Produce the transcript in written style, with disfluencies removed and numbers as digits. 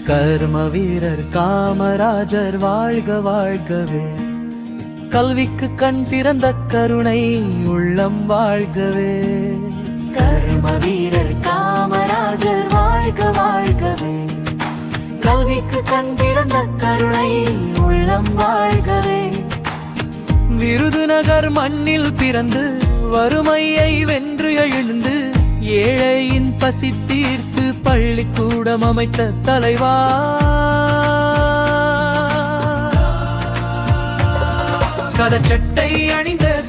கர்ம வீரர் காமராஜர் வாழ்க வாழ்கவே. கல்விக்கு கண் திறந்த கருணை உள்ளம் வாழ்கவே. கர்ம வீரர் காமராஜர் வாழ்க வாழ்கவே. கல்விக்கு கண் திறந்த கருணை உள்ளம் வாழ்கவே. விருதுநகர் மண்ணில் பிறந்து வறுமையை வென்று எழுந்து ஏழையின் பசி தீர்த்து பள்ளிக்கூடம் அமைத்த தலைவா. கதச்சட்டை அணிந்த